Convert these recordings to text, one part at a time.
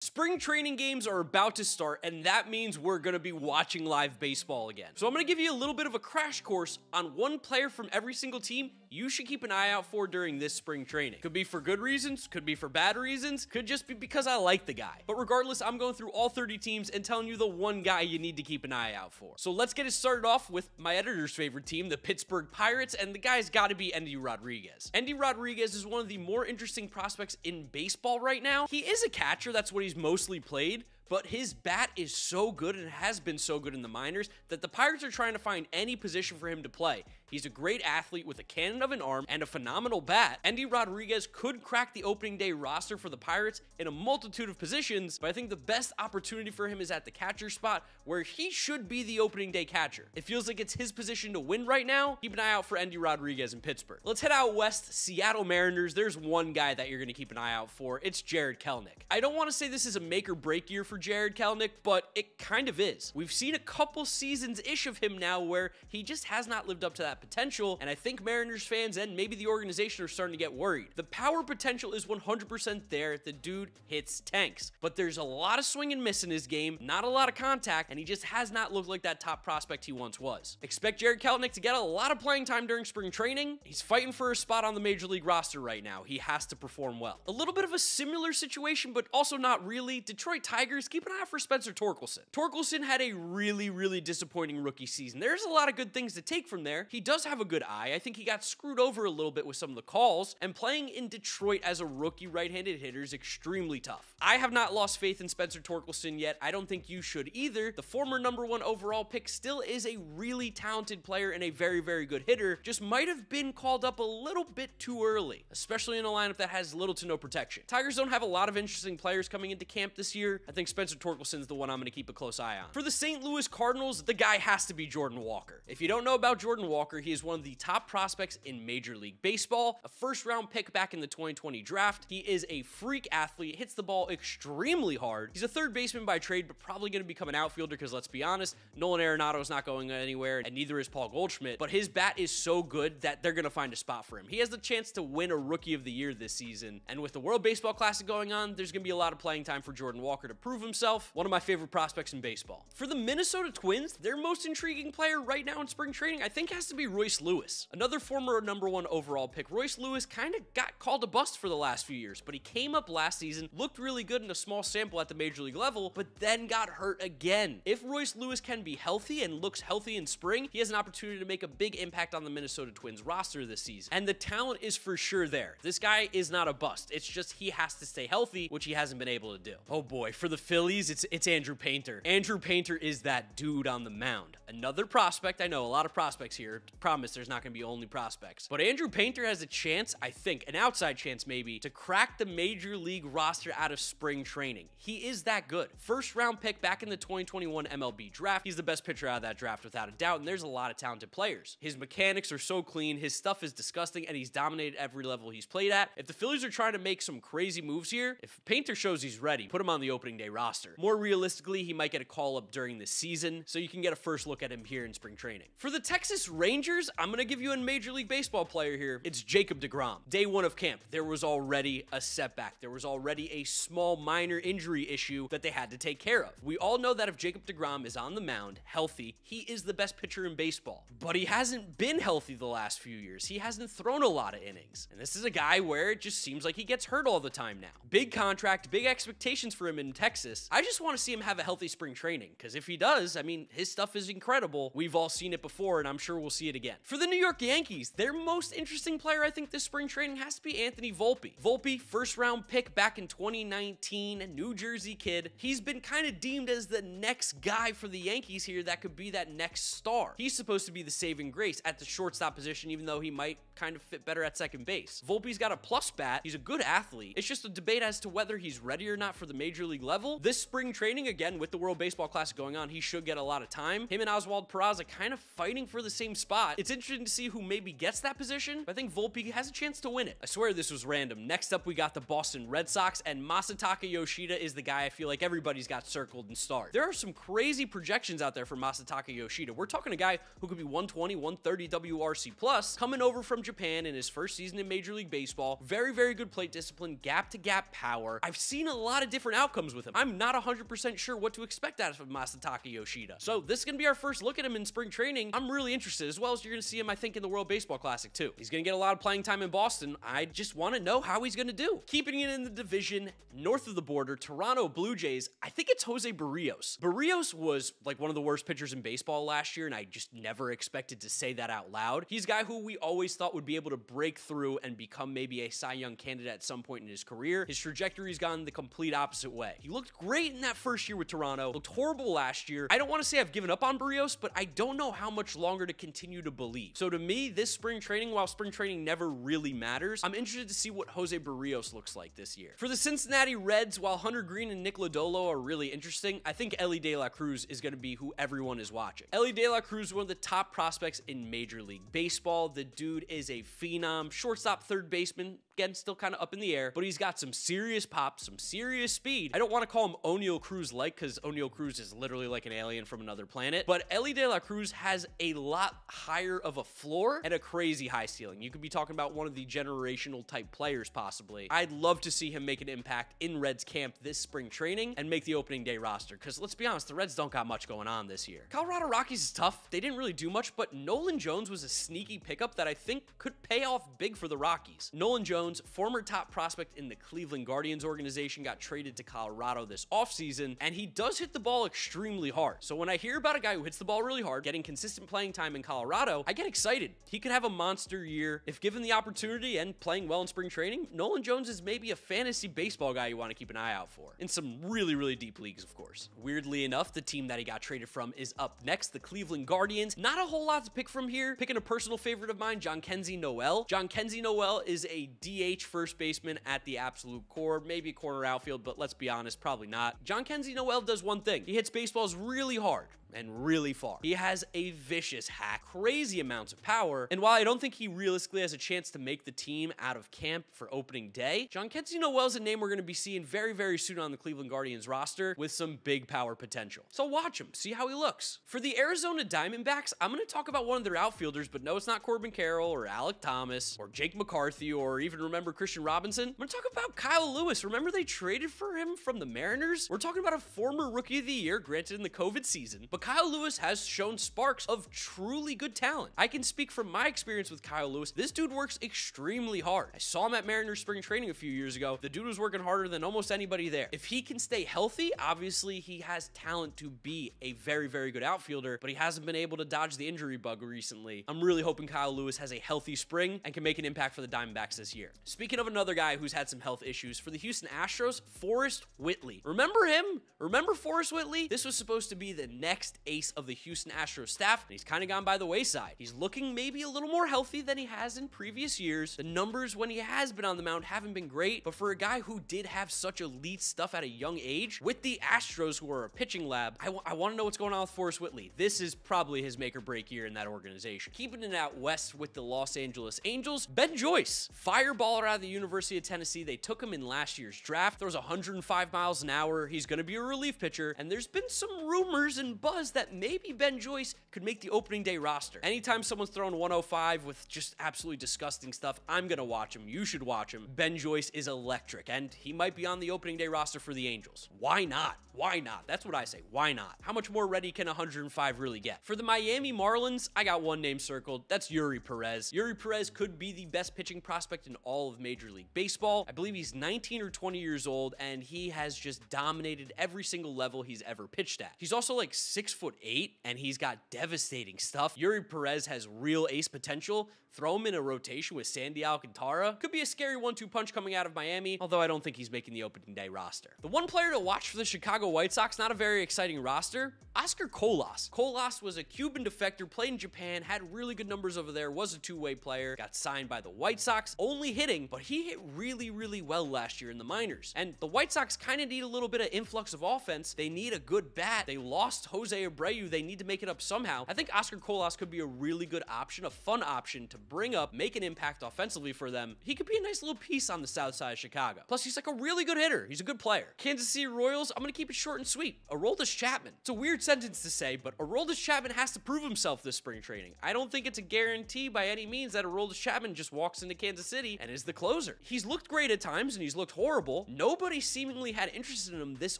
Spring training games are about to start, and that means we're going to be watching live baseball again. So I'm going to give you a little bit of a crash course on one player from every single team you should keep an eye out for during this spring training. Could be for good reasons, could be for bad reasons, could just be because I like the guy. But regardless, I'm going through all 30 teams and telling you the one guy you need to keep an eye out for. So let's get it started off with my editor's favorite team, the Pittsburgh Pirates, and the guy's got to be Endy Rodriguez. Endy Rodriguez is one of the more interesting prospects in baseball right now. He is a catcher, that's what he's mostly played, but his bat is so good and has been so good in the minors that the Pirates are trying to find any position for him to play. He's a great athlete with a cannon of an arm and a phenomenal bat. Endy Rodriguez could crack the opening day roster for the Pirates in a multitude of positions, but I think the best opportunity for him is at the catcher spot, where he should be the opening day catcher. It feels like it's his position to win right now. Keep an eye out for Endy Rodriguez in Pittsburgh. Let's head out west, Seattle Mariners. There's one guy that you're going to keep an eye out for. It's Jarred Kelenic. I don't want to say this is a make or break year for Jarred Kelenic, but it kind of is. We've seen a couple seasons-ish of him now where he just has not lived up to that potential, and I think Mariners fans and maybe the organization are starting to get worried. The power potential is 100% there. The dude hits tanks, but there's a lot of swing and miss in his game, not a lot of contact, and he just has not looked like that top prospect he once was. Expect Jarred Kelenic to get a lot of playing time during spring training. He's fighting for a spot on the Major League roster right now. He has to perform well. A little bit of a similar situation, but also not really. Detroit Tigers, keep an eye out for Spencer Torkelson. Torkelson had a really disappointing rookie season. There's a lot of good things to take from there. He does have a good eye. I think he got screwed over a little bit with some of the calls, and playing in Detroit as a rookie right-handed hitter is extremely tough. I have not lost faith in Spencer Torkelson yet. I don't think you should either. The former #1 overall pick still is a really talented player and a very good hitter, just might have been called up a little bit too early, especially in a lineup that has little to no protection. Tigers don't have a lot of interesting players coming into camp this year. I think Spencer Torkelson's the one I'm going to keep a close eye on. For the St. Louis Cardinals, the guy has to be Jordan Walker. If you don't know about Jordan Walker, he is one of the top prospects in Major League Baseball, a first-round pick back in the 2020 draft. He is a freak athlete, hits the ball extremely hard. He's a third baseman by trade, but probably going to become an outfielder because, let's be honest, Nolan Arenado is not going anywhere, and neither is Paul Goldschmidt, but his bat is so good that they're going to find a spot for him. He has the chance to win a Rookie of the Year this season, and with the World Baseball Classic going on, there's going to be a lot of playing time for Jordan Walker to prove himself. One of my favorite prospects in baseball. For the Minnesota Twins, their most intriguing player right now in spring training, I think, has to be Royce Lewis. Another former #1 overall pick. Royce Lewis kind of got called a bust for the last few years, but he came up last season, looked really good in a small sample at the Major League level, but then got hurt again. If Royce Lewis can be healthy and looks healthy in spring, he has an opportunity to make a big impact on the Minnesota Twins roster this season. And the talent is for sure there. This guy is not a bust. It's just he has to stay healthy, which he hasn't been able to do. Oh boy, for the Phillies, it's Andrew Painter. Andrew Painter is that dude on the mound. Another prospect. I know a lot of prospects here. Promise there's not going to be only prospects. But Andrew Painter has a chance, I think, an outside chance maybe, to crack the Major League roster out of spring training. He is that good. First round pick back in the 2021 MLB draft. He's the best pitcher out of that draft without a doubt, and there's a lot of talented players. His mechanics are so clean, his stuff is disgusting, and he's dominated every level he's played at. If the Phillies are trying to make some crazy moves here, if Painter shows he's ready, put him on the opening day roster. More realistically, he might get a call up during the season, so you can get a first look at him here in spring training. For the Texas Rangers, I'm going to give you a Major League Baseball player here. It's Jacob deGrom. Day 1 of camp, there was already a setback. There was already a small minor injury issue that they had to take care of. We all know that if Jacob deGrom is on the mound, healthy, he is the best pitcher in baseball. But he hasn't been healthy the last few years. He hasn't thrown a lot of innings. And this is a guy where it just seems like he gets hurt all the time now. Big contract, big expectations for him in Texas. I just want to see him have a healthy spring training, because if he does, I mean, his stuff is incredible. We've all seen it before, and I'm sure we'll see it again. For the New York Yankees, their most interesting player, I think, this spring training has to be Anthony Volpe. Volpe, first round pick back in 2019, New Jersey kid. He's been kind of deemed as the next guy for the Yankees here that could be that next star. He's supposed to be the saving grace at the shortstop position, even though he might kind of fit better at second base. Volpe's got a plus bat. He's a good athlete. It's just a debate as to whether he's ready or not for the Major League level. This spring training, again, with the World Baseball Classic going on, he should get a lot of time. Him and Oswald Peraza kind of fighting for the same spot. spot. It's interesting to see who maybe gets that position, but I think Volpe has a chance to win it. I swear this was random. Next up, we got the Boston Red Sox, and Masataka Yoshida is the guy I feel like everybody's got circled and starred. There are some crazy projections out there for Masataka Yoshida. We're talking a guy who could be 120, 130 WRC plus, coming over from Japan in his first season in Major League Baseball. Very, very good plate discipline, gap-to-gap power. I've seen a lot of different outcomes with him. I'm not 100% sure what to expect out of Masataka Yoshida. So this is going to be our first look at him in spring training. I'm really interested, as well as you're going to see him, I think, in the World Baseball Classic too. He's going to get a lot of playing time in Boston. I just want to know how he's going to do. Keeping it in the division north of the border, Toronto Blue Jays, I think it's Jose Barrios. Barrios was like one of the worst pitchers in baseball last year, and I just never expected to say that out loud. He's a guy who we always thought would be able to break through and become maybe a Cy Young candidate at some point in his career. His trajectory's gone the complete opposite way. He looked great in that first year with Toronto, looked horrible last year. I don't want to say I've given up on Barrios, but I don't know how much longer to continue to believe. So to me, this spring training, while spring training never really matters, I'm interested to see what Jose Barrios looks like this year. For the Cincinnati Reds, while Hunter Green and Nick Lodolo are really interesting, I think Elly De La Cruz is going to be who everyone is watching. Elly De La Cruz is one of the top prospects in Major League Baseball. The dude is a phenom, shortstop, third baseman, again, still kind of up in the air, but he's got some serious pop, some serious speed. I don't want to call him Oneil Cruz-like, because Oneil Cruz is literally like an alien from another planet, but Elly De La Cruz has a lot higher of a floor and a crazy high ceiling. You could be talking about one of the generational type players, possibly. I'd love to see him make an impact in Reds camp this spring training and make the opening day roster, because let's be honest, the Reds don't got much going on this year. Colorado Rockies is tough. They didn't really do much, but Nolan Jones was a sneaky pickup that I think could pay off big for the Rockies. Nolan Jones, former top prospect in the Cleveland Guardians organization, got traded to Colorado this offseason, and he does hit the ball extremely hard. So when I hear about a guy who hits the ball really hard, getting consistent playing time in Colorado, I get excited. He could have a monster year. If given the opportunity and playing well in spring training, Nolan Jones is maybe a fantasy baseball guy you want to keep an eye out for. In some really, really deep leagues, of course. Weirdly enough, the team that he got traded from is up next, the Cleveland Guardians. Not a whole lot to pick from here. Picking a personal favorite of mine, Jhonkensy Noel. Jhonkensy Noel is a DH first baseman at the absolute core, maybe corner outfield, but let's be honest, probably not. Jhonkensy Noel does one thing. He hits baseballs really hard and really far. He has a vicious hack, crazy amounts of power, and while I don't think he realistically has a chance to make the team out of camp for opening day, Jhonkensy Noel's a name we're going to be seeing very, very soon on the Cleveland Guardians roster with some big power potential. So watch him, see how he looks. For the Arizona Diamondbacks, I'm going to talk about one of their outfielders, but no, it's not Corbin Carroll or Alec Thomas or Jake McCarthy or even remember Christian Robinson. I'm going to talk about Kyle Lewis. Remember they traded for him from the Mariners? We're talking about a former Rookie of the Year, granted in the COVID season, but Kyle Lewis has shown sparks of truly good talent. I can speak from my experience with Kyle Lewis. This dude works extremely hard. I saw him at Mariners spring training a few years ago. The dude was working harder than almost anybody there. If he can stay healthy, obviously he has talent to be a very, very good outfielder, but he hasn't been able to dodge the injury bug recently. I'm really hoping Kyle Lewis has a healthy spring and can make an impact for the Diamondbacks this year. Speaking of another guy who's had some health issues, for the Houston Astros, Forrest Whitley. Remember him? Remember Forrest Whitley? This was supposed to be the next ace of the Houston Astros staff, and he's kind of gone by the wayside. He's looking maybe a little more healthy than he has in previous years. The numbers when he has been on the mound haven't been great, but for a guy who did have such elite stuff at a young age, with the Astros who are a pitching lab, I want to know what's going on with Forrest Whitley. This is probably his make or break year in that organization. Keeping it out west with the Los Angeles Angels, Ben Joyce, fireballer out of the University of Tennessee. They took him in last year's draft. Throws 105 miles an hour. He's going to be a relief pitcher, and there's been some rumors and buzz that maybe Ben Joyce could make the opening day roster. Anytime someone's throwing 105 with just absolutely disgusting stuff, I'm going to watch him. You should watch him. Ben Joyce is electric, and he might be on the opening day roster for the Angels. Why not? Why not? That's what I say. Why not? How much more ready can 105 really get? For the Miami Marlins, I got one name circled. That's Eury Perez. Eury Perez could be the best pitching prospect in all of Major League Baseball. I believe he's 19 or 20 years old, and he has just dominated every single level he's ever pitched at. He's also like 6'8", and he's got devastating stuff. Eury Perez has real ace potential. Throw him in a rotation with Sandy Alcantara. Could be a scary 1-2 punch coming out of Miami, although I don't think he's making the opening day roster. The one player to watch for the Chicago White Sox, not a very exciting roster, Oscar Colas. Colas was a Cuban defector, played in Japan, had really good numbers over there, was a two-way player, got signed by the White Sox, only hitting, but he hit really, really well last year in the minors. And the White Sox kind of need a little bit of influx of offense. They need a good bat. They lost Jose Jose Abreu, they need to make it up somehow. I think Oscar Colas could be a really good option, a fun option to bring up, make an impact offensively for them. He could be a nice little piece on the south side of Chicago. Plus, he's like a really good hitter. He's a good player. Kansas City Royals, I'm going to keep it short and sweet. Aroldis Chapman. It's a weird sentence to say, but Aroldis Chapman has to prove himself this spring training. I don't think it's a guarantee by any means that Aroldis Chapman just walks into Kansas City and is the closer. He's looked great at times and he's looked horrible. Nobody seemingly had interest in him this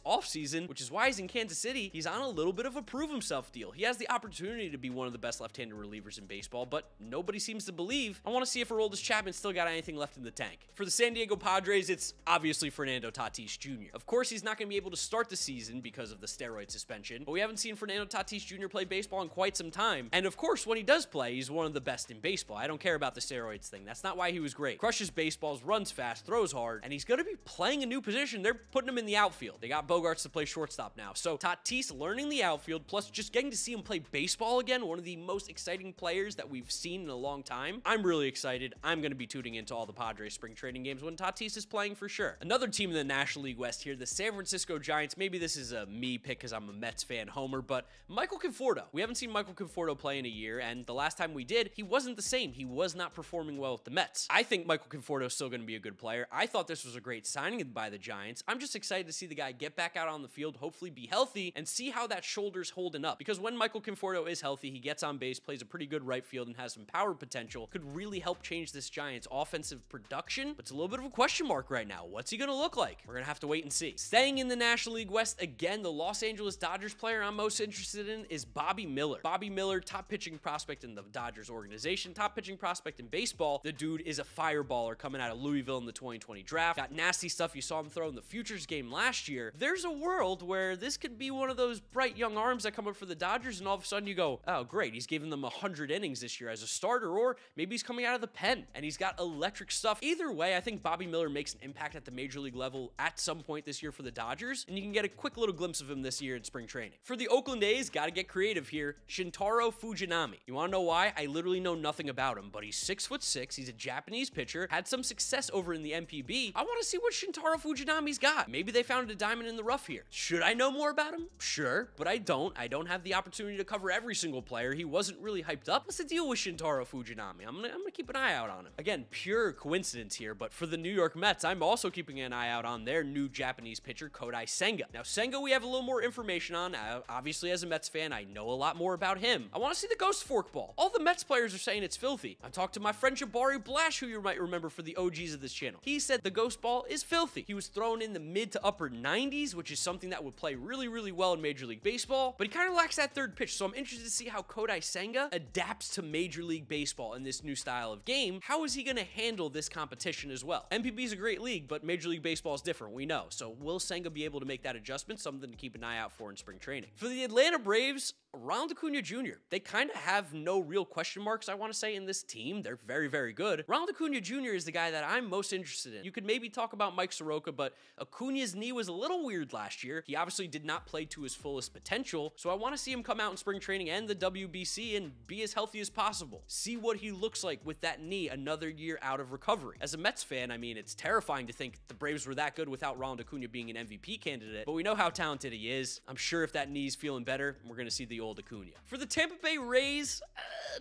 offseason, which is why he's in Kansas City. He's on a little bit of a prove himself deal. He has the opportunity to be one of the best left-handed relievers in baseball, but nobody seems to believe. I want to see if Aroldis Chapman still got anything left in the tank. For the San Diego Padres, it's obviously Fernando Tatis Jr. Of course, he's not going to be able to start the season because of the steroid suspension, but we haven't seen Fernando Tatis Jr. play baseball in quite some time. And of course, when he does play, he's one of the best in baseball. I don't care about the steroids thing. That's not why he was great. Crushes baseballs, runs fast, throws hard, and he's going to be playing a new position. They're putting him in the outfield. They got Bogarts to play shortstop now. So Tatis learning the outfield, plus just getting to see him play baseball again, one of the most exciting players that we've seen in a long time. I'm really excited. I'm going to be tuning into all the Padres spring training games when Tatis is playing for sure. Another team in the National League West here, the San Francisco Giants. Maybe this is a me pick because I'm a Mets fan homer, but Michael Conforto. We haven't seen Michael Conforto play in a year, and the last time we did, he wasn't the same. He was not performing well with the Mets. I think Michael Conforto is still going to be a good player. I thought this was a great signing by the Giants. I'm just excited to see the guy get back out on the field, hopefully be healthy, and see how that shoulder's holding up. Because when Michael Conforto is healthy, he gets on base, plays a pretty good right field, and has some power potential. Could really help change this Giants offensive production, but it's a little bit of a question mark right now. What's he going to look like? We're going to have to wait and see. Staying in the National League West, again, the Los Angeles Dodgers player I'm most interested in is Bobby Miller. Bobby Miller, top pitching prospect in the Dodgers organization, top pitching prospect in baseball. The dude is a fireballer coming out of Louisville in the 2020 draft. Got nasty stuff. You saw him throw in the Futures game last year. There's a world where this could be one of those bright young arms that come up for the Dodgers, and all of a sudden you go, oh, great, he's giving them 100 innings this year as a starter, or maybe he's coming out of the pen and he's got electric stuff. Either way, I think Bobby Miller makes an impact at the major league level at some point this year for the Dodgers, and you can get a quick little glimpse of him this year in spring training. For the Oakland A's, gotta get creative here. Shintaro Fujinami. You wanna know why? I literally know nothing about him, but he's 6'6". He's a Japanese pitcher, had some success over in the MPB. I wanna see what Shintaro Fujinami's got. Maybe they found a diamond in the rough here. Should I know more about him? Sure, but I don't. I don't have the opportunity to cover every single player. He wasn't really hyped up. What's the deal with Shintaro Fujinami? I'm gonna keep an eye out on him. Again, pure coincidence here, but for the New York Mets, I'm also keeping an eye out on their new Japanese pitcher, Kodai Senga. Now, Senga, we have a little more information on. Obviously, as a Mets fan, I know a lot more about him. I want to see the ghost forkball. All the Mets players are saying it's filthy. I talked to my friend Jabari Blash, who you might remember for the OGs of this channel. He said the ghost ball is filthy. He was thrown in the mid to upper 90s, which is something that would play really, really well in Major League Baseball, but he kind of lacks that third pitch, so I'm interested to see how Kodai Senga adapts to Major League Baseball in this new style of game. How is he going to handle this competition as well? MPB is a great league, but Major League Baseball is different, we know. So will Senga be able to make that adjustment? Something to keep an eye out for in spring training. For the Atlanta Braves, Ronald Acuna Jr., they kind of have no real question marks, I want to say, in this team. They're very, very good. Ronald Acuna Jr. is the guy that I'm most interested in. You could maybe talk about Mike Soroka, but Acuna's knee was a little weird last year. He obviously did not play to his fullest potential, so I want to see him come out in spring training and the WBC and be as healthy as possible. See what he looks like with that knee another year out of recovery. As a Mets fan, I mean, it's terrifying to think the Braves were that good without Ronald Acuna being an MVP candidate, but we know how talented he is. I'm sure if that knee's feeling better, we're going to see the old Acuna. For the Tampa Bay Rays,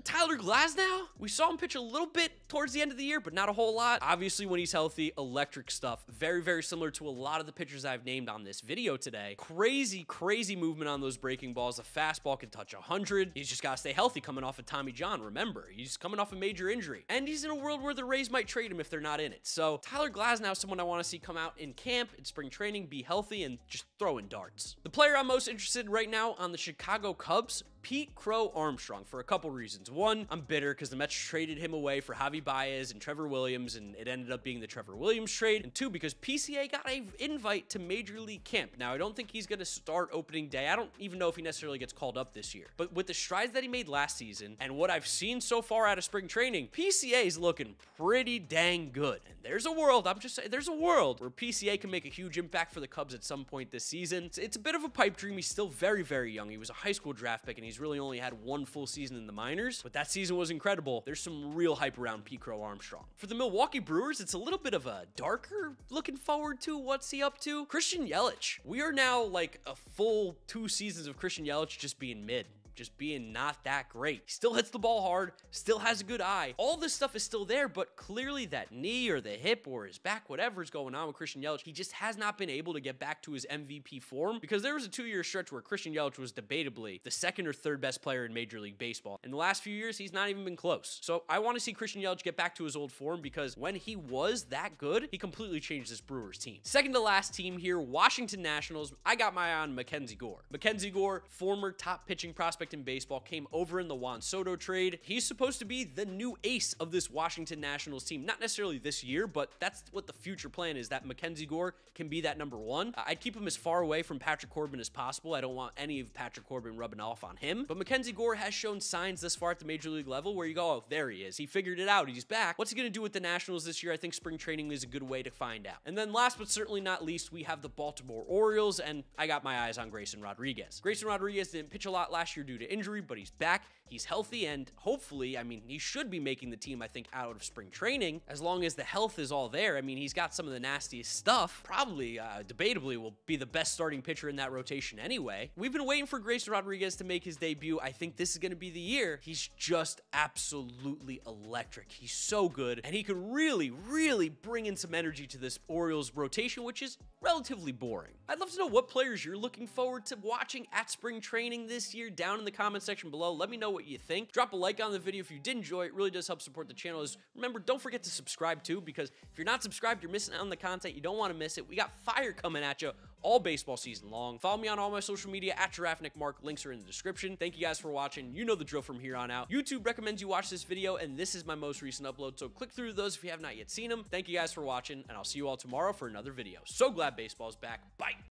Tyler Glasnow, we saw him pitch a little bit towards the end of the year, but not a whole lot. Obviously, when he's healthy, electric stuff. Very, very similar to a lot of the pitchers I've named on this video today. Crazy, crazy movement on those breaking balls. The fastball can touch 100. He's just got to stay healthy coming off of Tommy John, remember. He's coming off a major injury. And he's in a world where the Rays might trade him if they're not in it. So Tyler Glasnow is someone I want to see come out in camp, in spring training, be healthy, and just throwing darts. The player I'm most interested in right now on the Chicago Cubs, Pete Crow Armstrong, for a couple reasons. One, I'm bitter because the Mets traded him away for Javi Baez and Trevor Williams, and it ended up being the Trevor Williams trade. And two, because PCA got an invite to Major League Camp. Now, I don't think he's going to start opening day. I don't even know if he necessarily gets called up this year. But with the strides that he made last season and what I've seen so far out of spring training, PCA is looking pretty dang good. And there's a world, I'm just saying, there's a world where PCA can make a huge impact for the Cubs at some point this season. It's a bit of a pipe dream. He's still very, very young. He was a high school draft pick, and he's really only had one full season in the minors, but that season was incredible. There's some real hype around Pete Crow Armstrong. For the Milwaukee Brewers, it's a little bit of a darker looking forward to. What's he up to? Christian Yelich. We are now like a full 2 seasons of Christian Yelich just being mid. Just being not that great. He still hits the ball hard, still has a good eye. All this stuff is still there, but clearly that knee or the hip or his back, whatever's going on with Christian Yelich, he just has not been able to get back to his MVP form, because there was a 2-year stretch where Christian Yelich was debatably the second or third best player in Major League Baseball. In the last few years, he's not even been close. So I want to see Christian Yelich get back to his old form, because when he was that good, he completely changed this Brewers team. Second to last team here, Washington Nationals. I got my eye on Mackenzie Gore. Mackenzie Gore, former top pitching prospect in baseball, came over in the Juan Soto trade. He's supposed to be the new ace of this Washington Nationals team. Not necessarily this year, but that's what the future plan is, that Mackenzie Gore can be that number one. I'd keep him as far away from Patrick Corbin as possible. I don't want any of Patrick Corbin rubbing off on him. But Mackenzie Gore has shown signs this far at the Major League level where you go, oh, there he is. He figured it out. He's back. What's he going to do with the Nationals this year? I think spring training is a good way to find out. And then last but certainly not least, we have the Baltimore Orioles, and I got my eyes on Grayson Rodriguez. Grayson Rodriguez didn't pitch a lot last year due to injury, but he's back. He's healthy, and hopefully, I mean, he should be making the team, I think, out of spring training, as long as the health is all there. I mean, he's got some of the nastiest stuff. Probably, debatably, will be the best starting pitcher in that rotation anyway. We've been waiting for Grayson Rodriguez to make his debut. I think this is going to be the year. He's just absolutely electric. He's so good, and he could really, really bring in some energy to this Orioles rotation, which is relatively boring. I'd love to know what players you're looking forward to watching at spring training this year down in the comment section below. Let me know what you think. Drop a like on the video if you did enjoy it. It really does help support the channel. Remember, don't forget to subscribe too, because if you're not subscribed, you're missing out on the content. You don't want to miss it. We got fire coming at you all baseball season long. Follow me on all my social media at GiraffeNickMark. Links are in the description. Thank you guys for watching. You know the drill from here on out. YouTube recommends you watch this video, and this is my most recent upload, so click through those if you have not yet seen them. Thank you guys for watching, and I'll see you all tomorrow for another video. So glad baseball's back. Bye.